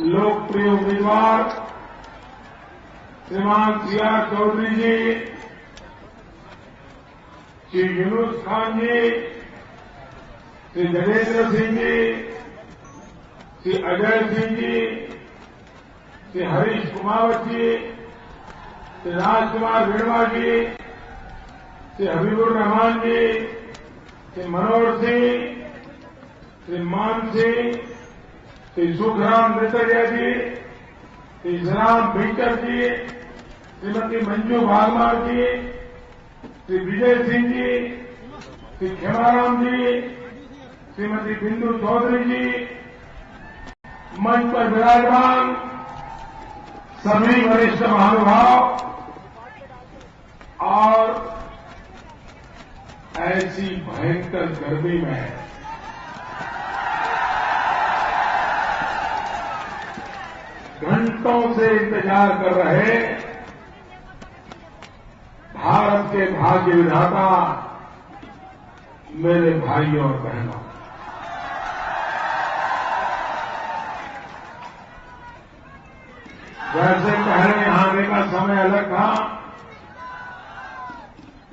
लोकप्रिय उम्मीदवार श्रीमान सीआर चौधरी जी, श्री यूनुस खान जी, श्री जडेन्द्र सिंह जी, श्री अजय सिंह जी, श्री हरीश कुमावत जी, श्री राजकुमार रेणवा जी, श्री हबीबुर रहमान जी, श्री मनोहर सिंह, श्री मान सिंह, श्री सुखराम नेतरिया जी, श्री श्रीराम भीकर जी, श्रीमती मंजू भागमार जी, श्री विजय सिंह जी, श्री खेमाराम जी, श्रीमती बिंदु चौधरी जी, मंच पर विराजमान सभी वरिष्ठ महानुभाव और ऐसी भयंकर गर्मी में घंटों से इंतजार कर रहे भारत के भाग्य विधाता मेरे भाइयों और बहनों, वैसे पहले यहां आने का समय अलग था,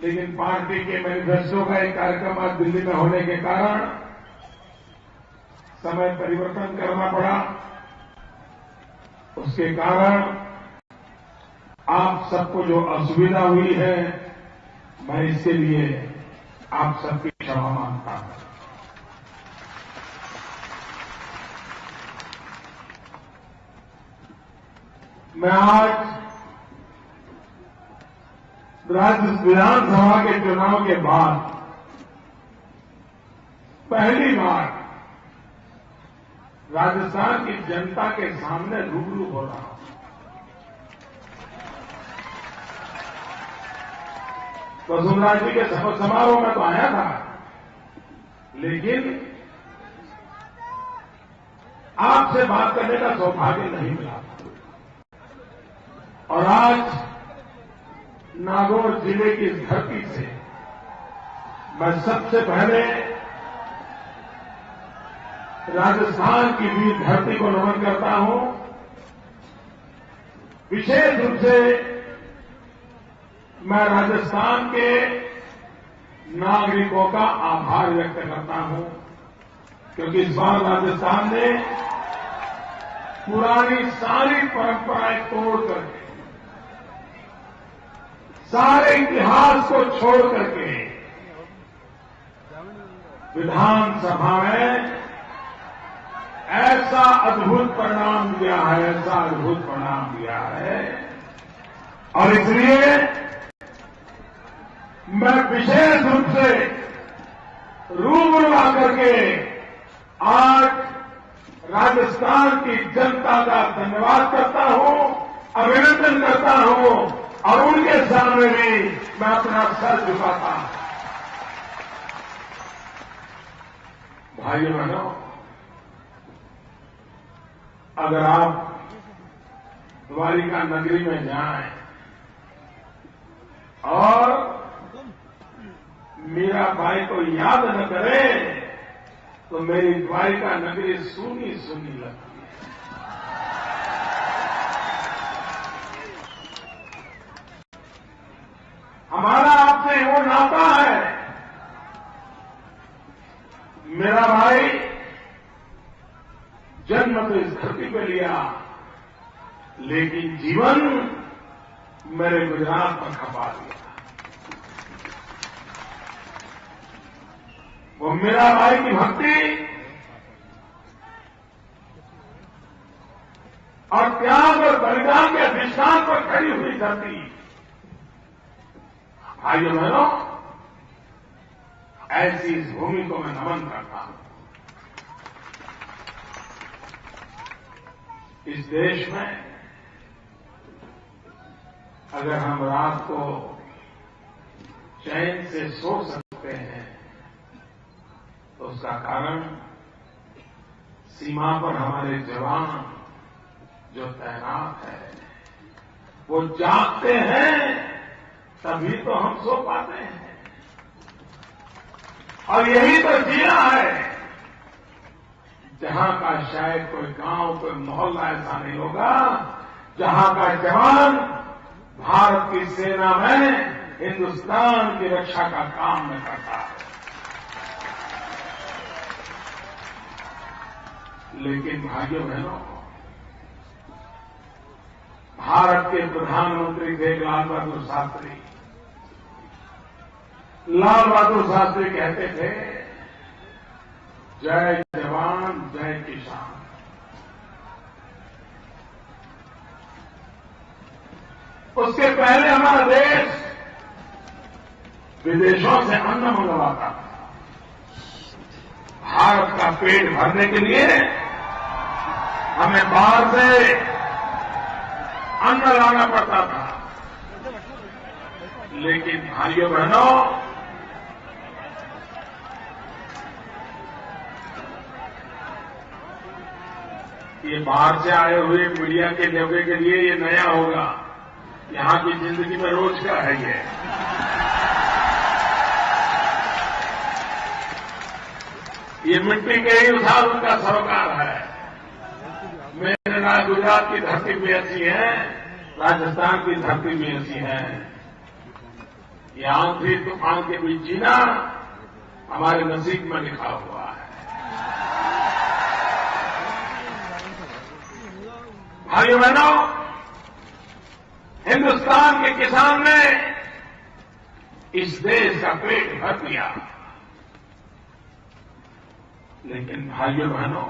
लेकिन पार्टी के मैनिफेस्टो का एक कार्यक्रम आज दिल्ली में होने के कारण समय परिवर्तन करना पड़ा। उसके कारण आप सबको जो असुविधा हुई है, मैं इसके लिए आप सबकी क्षमा मांगता हूं। मैं आज राज्य विधानसभा के चुनाव के बाद पहली बार राजस्थान की जनता के सामने रूबरू हो रहा हूं। वसुंधरा जी के शपथ समारोह में तो आया था, लेकिन आपसे बात करने का सौभाग्य नहीं मिला। और आज नागौर जिले की इस धरती से मैं सबसे पहले राजस्थान की भी धरती को नमन करता हूं। विशेष रूप से मैं राजस्थान के नागरिकों का आभार व्यक्त करता हूं, क्योंकि इस बार राजस्थान ने पुरानी सारी परंपराएं तोड़ करके, सारे इतिहास को छोड़ करके विधानसभा में ऐसा अद्भुत परिणाम दिया है, ऐसा अद्भुत परिणाम दिया है। और इसलिए मैं विशेष रूप से रूबरू आकर के आज राजस्थान की जनता का धन्यवाद करता हूं, अभिनंदन करता हूं और उनके सामने भी मैं अपना सर झुकाता हूं। भाइयों बहनों, अगर आप द्वारिका नगरी में जाएं और मीराबाई को याद न करें तो मेरी द्वारिका नगरी सूनी सूनी लगती है। हमारा आपसे वो नाता है। मेरा भाई जन्म तो इस धरती पे लिया, लेकिन जीवन मेरे गुजरात पर खपा दिया। वो मेरा भाई की भक्ति और त्याग और बलिदान के अधिष्ठान पर खड़ी हुई धरती। भाइयों बहनों, ऐसी इस भूमि को मैं नमन करता हूं। इस देश में अगर हम रात को चैन से सो सकते हैं तो उसका कारण सीमा पर हमारे जवान जो तैनात है वो जागते हैं, तभी तो हम सो पाते हैं। और यही तो जीना है। जहां का शायद कोई गांव, कोई मोहल्ला ऐसा नहीं होगा जहां का जवान भारत की सेना में हिंदुस्तान की रक्षा का काम न करता है। लेकिन भाइयों बहनों, भारत के प्रधानमंत्री थे लाल बहादुर शास्त्री। लाल बहादुर शास्त्री कहते थे, जय जवान जय किसान। उसके पहले हमारा देश विदेशों से अन्न मंगवाता था। भारत का पेट भरने के लिए हमें बाहर से अन्न लाना पड़ता था। लेकिन भाइयों बहनों, ये बाहर से आए हुए मीडिया के जगह के लिए ये नया होगा। यहां की जिंदगी में रोज का है ये मिट्टी के ही उधार उनका सरोकार है। मेरे ना गुजरात की धरती भी ऐसी है, राजस्थान की धरती भी ऐसी है। ये आंधी तूफान के बीच जीना हमारे नसीब में लिखा हुआ है। भाइयों बहनों, हिंदुस्तान के किसान ने इस देश का पेट भर दिया। लेकिन भाइयों बहनों,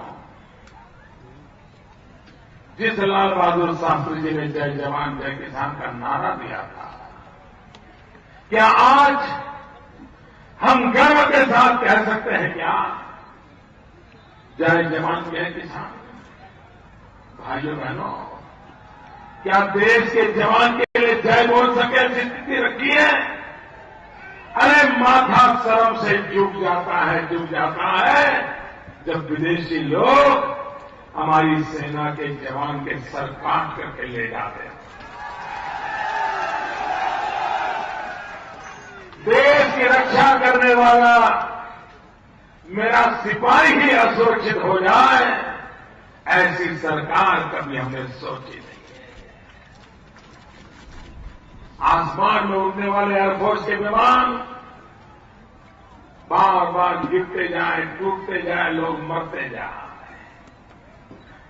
जिस लाल बहादुर शास्त्री जी ने जय जवान जय किसान का नारा दिया था, क्या आज हम गर्व के साथ कह सकते हैं क्या जय जवान जय किसान? भाइयों बहनों, क्या देश के जवान के लिए जय बोल सके ऐसी स्थिति रखी है? अरे माथा शर्म से झुक जाता है जब विदेशी लोग हमारी सेना के जवान के सर काट करके ले जाते हैं। देश की रक्षा करने वाला मेरा सिपाही ही असुरक्षित हो जाए, ऐसी सरकार कभी हमने सोची नहीं है। आसमान में उड़ने वाले एयरफोर्स के विमान बार बार गिरते जाए, टूटते जाए, लोग मरते जाए।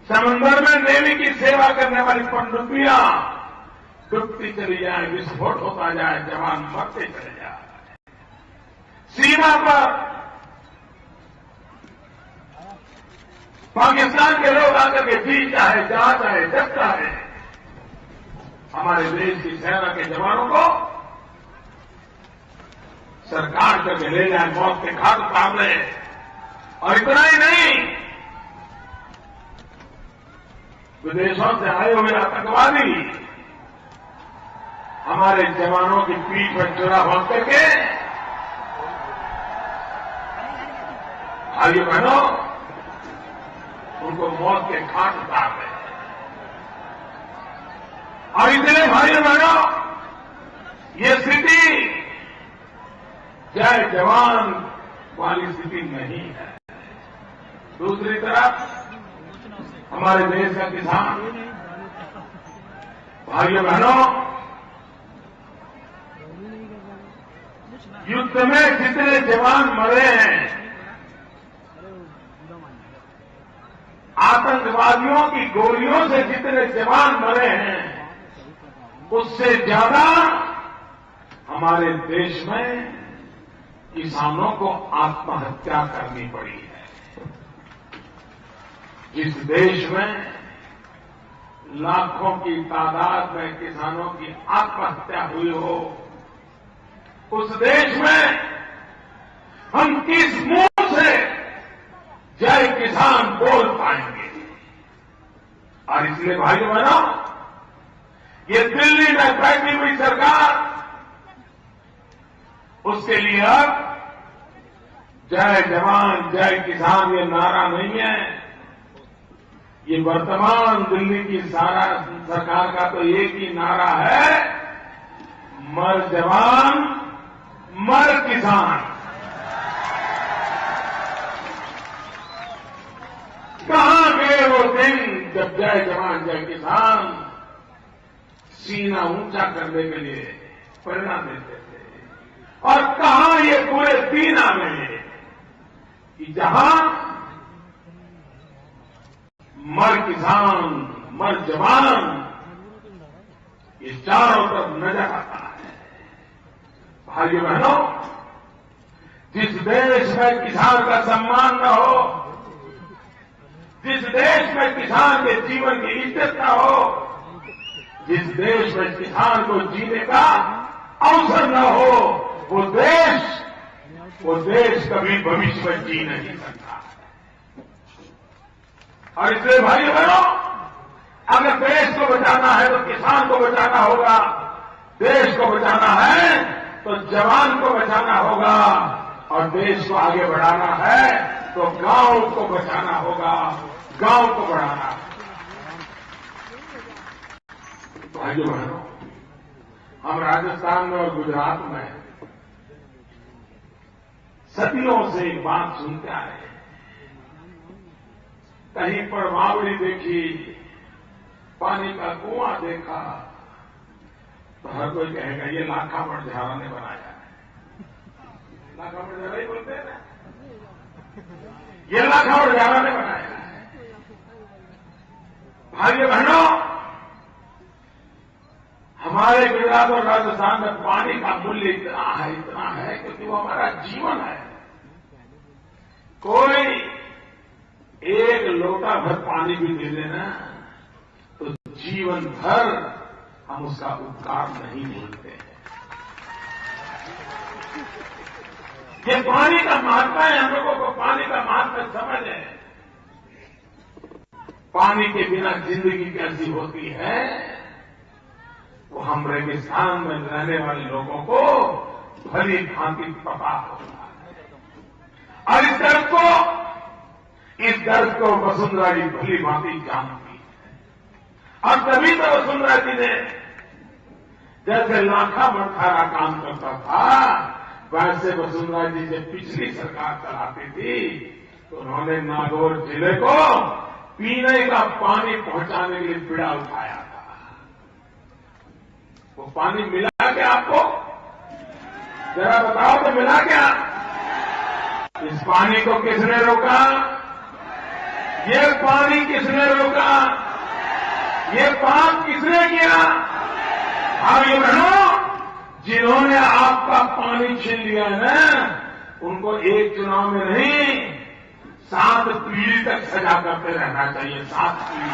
समंदर में नेवी की सेवा करने वाली पनडुब्बियां डूबती चली जाए, विस्फोट होता जाए, जवान मरते चले जाए। सीमा पर पाकिस्तान के लोग आकर के जी चाहे, जा चाहे, जब चाहे हमारे देश की सेना के जवानों को सरकार करके ले जाए, मौत के घाट उतार ले। और इतना ही नहीं, विदेशों से आए हुए आतंकवादी हमारे जवानों की पीठ पर चुरा बांध करके, भाइयों बहनों, उनको मौत के घाट उतार रहे। और इसलिए भाइयों बहनों, ये स्थिति जय जवान वाली स्थिति नहीं है। दूसरी तरफ हमारे देश का किसान, भाइयों बहनों, युद्ध में जितने जवान मरे हैं, आतंकवादियों की गोलियों से जितने जवान मरे हैं, उससे ज्यादा हमारे देश में किसानों को आत्महत्या करनी पड़ी है। जिस देश में लाखों की तादाद में किसानों की आत्महत्या हुई हो, उस देश में हम किस मुंह से जय किसान बोल पाएंगे? और इसलिए भाइयों बहनों, ये दिल्ली में बैठी हुई सरकार, उसके लिए अब जय जवान जय किसान ये नारा नहीं है। ये वर्तमान दिल्ली की सारा सरकार का तो एक ही नारा है, मर जवान मर किसान। ये वो दिन जब जय जवान जय किसान सीना ऊंचा करने के लिए प्रेरणा देते थे। और कहा ये पूरे दिन आ गए कि जहां मर किसान मर जवान ये चारों तरफ नजर आता है। भाइयों बहनों, जिस देश में किसान का सम्मान न हो, जिस देश में किसान के जीवन की इज्जत न हो, जिस देश में किसान को जीने का अवसर न हो, वो देश कभी भविष्य में जी नहीं सकता। और इसलिए भाइयों बहनों, अगर देश को बचाना है तो किसान को बचाना होगा, देश को बचाना है तो जवान को बचाना होगा, और देश को आगे बढ़ाना है तो गांव को बचाना होगा, गांव को बढ़ाना है। भाइयों बहनों, हम राजस्थान में और गुजरात में सदियों से एक बात सुनते आए हैं। कहीं पर बावड़ी देखी, पानी का कुआं देखा, तो हर कोई कहेगा ये लाखा मणझारा ने बनाया है। लाखा मणझारा ही बोलते हैं ना, ये लाखा मणझारा ने बनाया है। भाइयों बहनों, हमारे गुजरात और राजस्थान में पानी का मूल्य इतना है क्योंकि वो हमारा जीवन है। कोई एक लोटा भर पानी भी दे देना तो जीवन भर हम उसका उपकार नहीं भूलते हैं। ये पानी का महत्व है, हम लोगों को पानी का महत्व समझ है। पानी के बिना जिंदगी कैसी होती है वो हम रेगिस्तान में रहने वाले लोगों को भली भांति पता होता है। और इस दर्द को वसुंधरा जी भली भांति जानती है। और तभी तो वसुंधरा जी ने जैसे लाखा मणझारा काम करता था, वैसे वसुंधरा जी जब पिछली सरकार चलाती थी तो उन्होंने नागौर जिले को पीने का पानी पहुंचाने के लिए बीड़ा उठाया था। वो पानी मिला क्या आपको? जरा बताओ तो मिला क्या? इस पानी को किसने रोका? ये पानी किसने रोका? ये पाप किसने किया? भाइयों बहनों, जिन्होंने आपका पानी छीन लिया ना, उनको एक चुनाव में नहीं 7 पीढ़ी तक सजा करते रहना चाहिए। 7 पीढ़ी।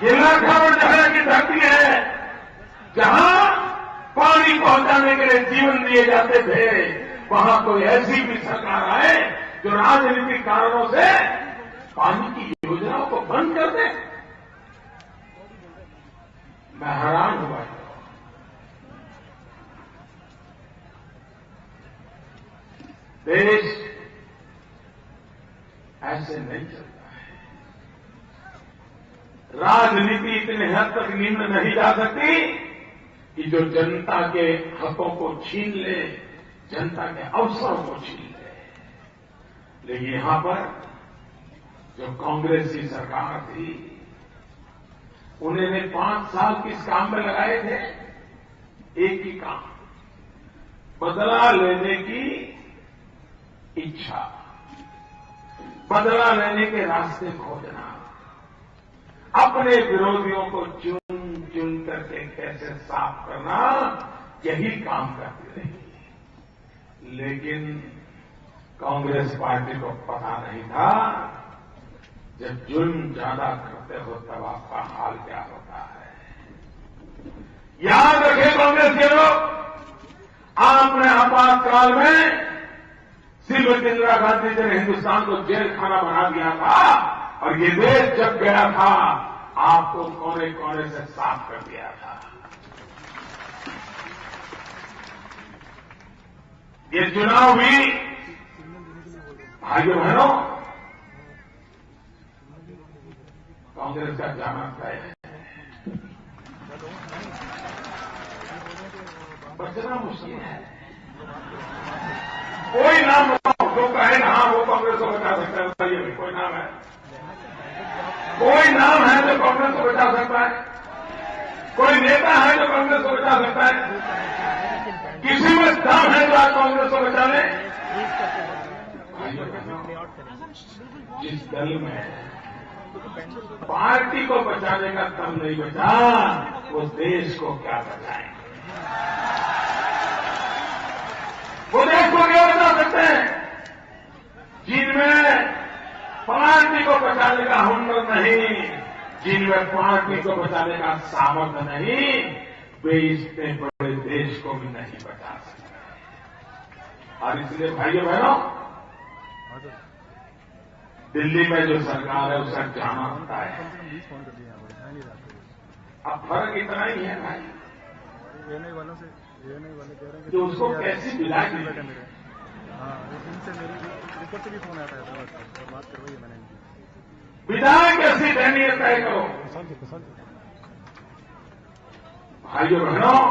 ये लाखा मणझारा की धरती है जहां पानी पहुंचाने के लिए जीवन दिए जाते थे। वहां कोई ऐसी भी सरकार आए जो राजनीतिक कारणों से पानी की योजनाओं को बंद कर दे। मैं हैरान हुआ। देश ऐसे नहीं चलता है। राजनीति इतने हद तक निम्न नहीं जा सकती कि जो जनता के हकों को छीन ले, जनता के अवसरों को छीन ले। लेकिन यहां पर जो कांग्रेस की सरकार थी, उन्होंने 5 साल किस काम में लगाए थे? एक ही काम, बदला लेने की इच्छा, बदला लेने के रास्ते खोजना, अपने विरोधियों को चुन चुन करके कैसे साफ करना, यही काम करती रही। लेकिन कांग्रेस पार्टी को पता नहीं था जब जुल्म ज्यादा करते हो तब आपका हाल क्या होता है। याद रखें कांग्रेस के लोग, आपने आपातकाल में श्रीमती इंदिरा गांधी जी ने हिंदुस्तान को जेल खाना बना दिया था, और ये देश जब गया था आपको कोने कोने से साफ कर दिया था। ये चुनाव भी भाइयों बहनों कांग्रेस का जाना तय है। बचना मुश्किल है। कोई नाम बताओ जो कहे ना हाँ वो कांग्रेस को बचा सकता है, बताइए भाई कोई नाम है? कोई नाम है जो कांग्रेस को बचा सकता है? कोई नेता है जो कांग्रेस को बचा सकता है? किसी में दम है जो आज कांग्रेस को बचा ले? जिस दल में पार्टी को बचाने का दम नहीं बचा, वो देश को क्या बचाए? वो देश को क्या बचा सकते हैं? जिनमें पार्टी को बचाने का हुनर नहीं, जिनमें पार्टी को बचाने का सामर्थ्य नहीं, वे इतने बड़े देश को भी नहीं बचा सकते। और इसलिए भाइयों बहनों, दिल्ली में जो सरकार है उसका जाना होता है। अब फर्क इतना ही है भाई कि उसको कैसी विदाई दी। विदाई कैसी देनी है तय करो। भाइयों बहनों,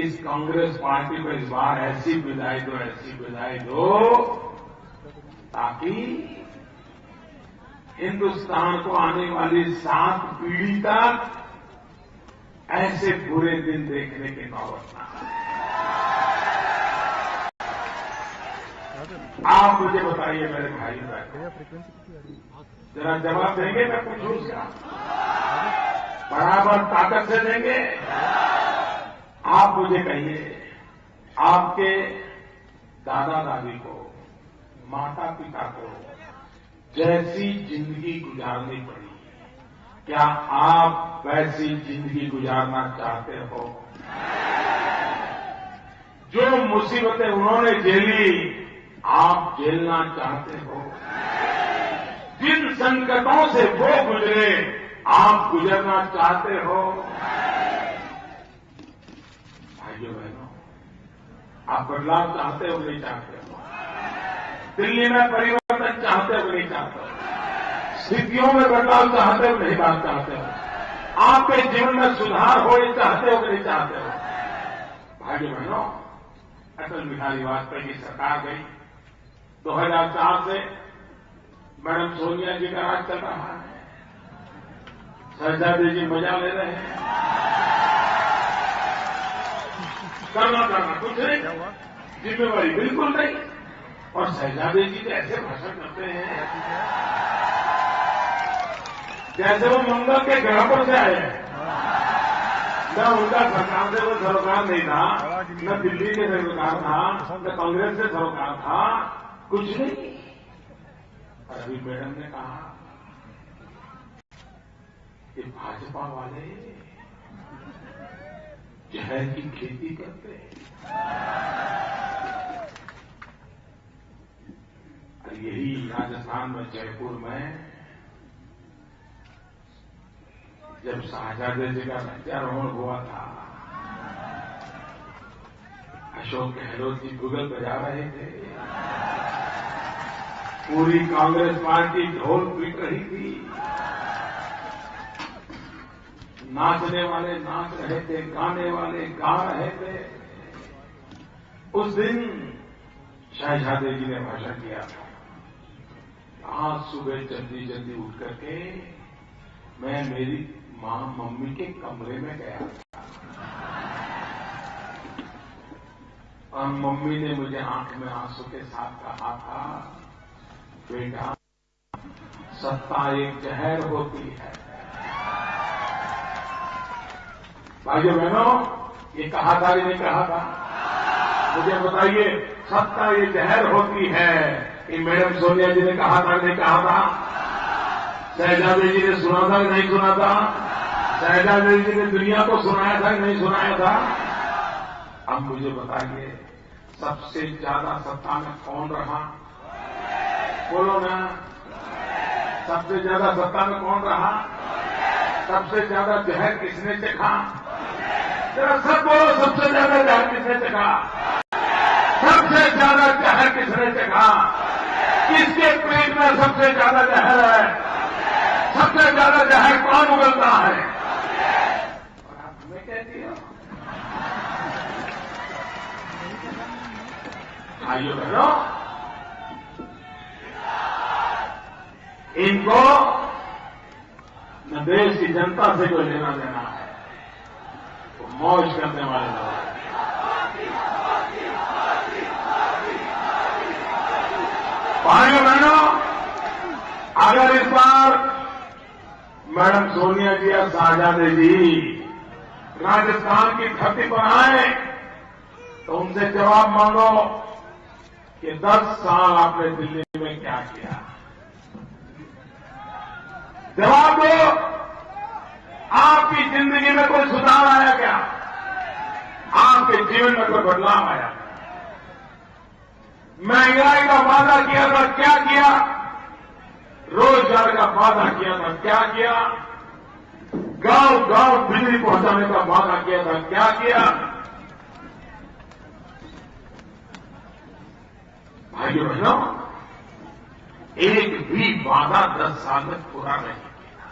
इस कांग्रेस पार्टी को इस बार ऐसी विदाई दो ताकि हिंदुस्तान को आने वाली 7 पीढ़ी तक ऐसे बुरे दिन देखने की नौबत ना आए। आप मुझे बताइए मेरे भाई बहन, जरा जवाब देंगे? मैं पूछूं उसका बराबर ताकत से देंगे? आप मुझे कहिए, आपके दादा दादी को, माता पिता को जैसी जिंदगी गुजारनी पड़ी, क्या आप वैसी जिंदगी गुजारना चाहते हो? जो मुसीबतें उन्होंने झेली, आप झेलना चाहते हो? जिन संकटों से वो गुजरे, आप गुजरना चाहते हो? भाइयों बहनों, आप बदलाव चाहते हो नहीं चाहते हो? दिल्ली में परिवर्तन चाहते हो नहीं चाहते हो? स्थितियों में बदलाव चाहते हो नहीं बात चाहते हो? आपके जीवन में सुधार हो ये चाहते हो नहीं चाहते हो? भाइयों बहनों, अटल बिहारी वाजपेयी की सरकार गई, 2004 से मैडम सोनिया जी का राज चल रहा है, शहजादी जी मजा ले रहे हैं। करना कुछ नहीं, जिम्मेवारी बिल्कुल नहीं। और शहजादी जी तो ऐसे भाषण करते हैं जैसे वो मंगल के ग्रह पर से आए हैं। न उनका सरकार से वो सरोकार नहीं था, न दिल्ली के सरोकार था, न कांग्रेस से सरोकार था, कुछ नहीं। और अभी मैडम ने कहा कि भाजपा वाले जहर की खेती करते हैं। यही राजस्थान में जयपुर में जब शाहजहां जी का ध्वजारोहण हुआ था, अशोक गहलोत जी गूगल बजा रहे थे, पूरी कांग्रेस पार्टी ढोल पीट रही थी, नाचने वाले नाच रहे थे, गाने वाले गा रहे थे। उस दिन शाहजहां जी ने भाषण किया था। आज सुबह जल्दी जल्दी उठ करके मैं मेरी मां मम्मी के कमरे में गया था और मम्मी ने मुझे आंख में आंसू के साथ कहा था, बेटा सत्ता एक जहर होती है। भाइयों बहनों, ये कहा था कि नहीं कहा था? मुझे बताइए, सत्ता ये जहर होती है, ये मैडम सोनिया जी ने कहा था नहीं कहा था? शहजादी जी ने सुना था कि नहीं सुना था? शहजादी जी ने दुनिया को सुनाया था कि नहीं सुनाया था? अब मुझे बताइए, सबसे ज्यादा सत्ता में कौन रहा? बोलो ना, सबसे ज्यादा सत्ता में कौन रहा? सबसे ज्यादा जहर किसने चखा? जरा सब बोलो, सबसे ज्यादा जहर किसने चखा? सबसे ज्यादा जहर किसने चखा? किसके पेट में सबसे ज्यादा जहर है? सबसे ज्यादा जहर कौन उगलता है? और आप हमें कहती हो भाइयों बहनों, इनको न देश की जनता से कोई लेना देना है, वो मौज करने वाले लोग। भाइयों बहनों, अगर इस बार मैडम सोनिया जी या शाहजादे जी राजस्थान की धरती पर आए तो उनसे जवाब मांगो कि 10 साल आपने दिल्ली में क्या किया। जवाब दो, आपकी जिंदगी में कोई सुधार आया क्या? आपके जीवन में कोई बदलाव आया? महंगाई का वादा किया था, क्या किया? रोजगार का वादा किया था, क्या किया? गांव गांव बिजली पहुंचाने का वादा किया था, क्या किया? भाइयों बहनों, एक भी वादा 10 साल में पूरा नहीं किया।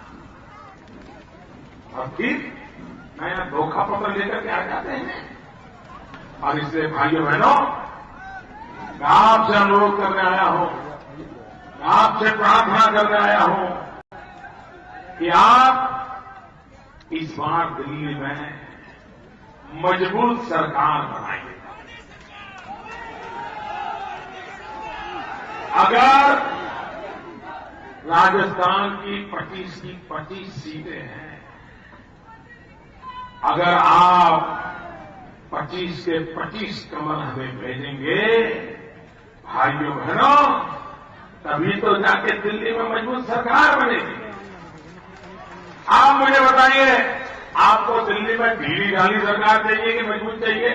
और फिर नया धोखा पत्र लेकर के आ जाते हैं। और इसलिए भाइयों बहनों, मैं आपसे अनुरोध करने आया हूं, मैं आपसे प्रार्थना करने आया हूं कि आप इस बार दिल्ली में मजबूत सरकार बनाइए। अगर राजस्थान की 25 की 25 सीटें हैं, अगर आप 25 के 25 कमल हमें भेजेंगे, भाइयों बहनों, तभी तो जाके दिल्ली में मजबूत सरकार बनेगी। आप मुझे बताइए, आपको दिल्ली में ढीली ढाली सरकार चाहिए कि मजबूत चाहिए?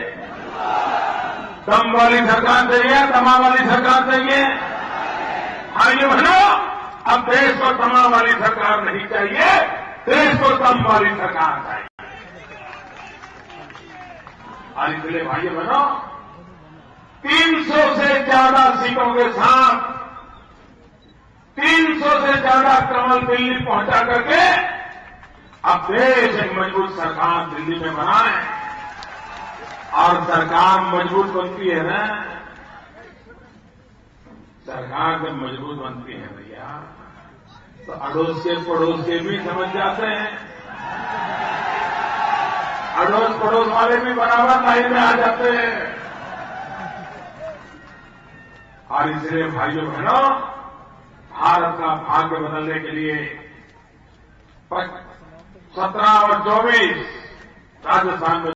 दम वाली सरकार चाहिए, दमा वाली सरकार चाहिए? भाइयों बहनों, अब देश को दमा वाली सरकार नहीं चाहिए, देश को दम वाली सरकार चाहिए। और इसलिए भाइयों बहनों, 300 से ज्यादा सीटों के साथ 300 से ज्यादा कमल दिल्ली पहुंचा करके अब देश एक मजबूत सरकार दिल्ली में बनाए। और सरकार मजबूत बनती है ना, सरकार जब मजबूत बनती है भैया, तो अड़ोस के पड़ोस के भी समझ जाते हैं, अड़ोस पड़ोस वाले भी बराबर लाइन में आ जाते हैं। और इसलिए भाइयों बहनों, भारत का भाग्य बदलने के लिए 17 और 24 राजस्थान में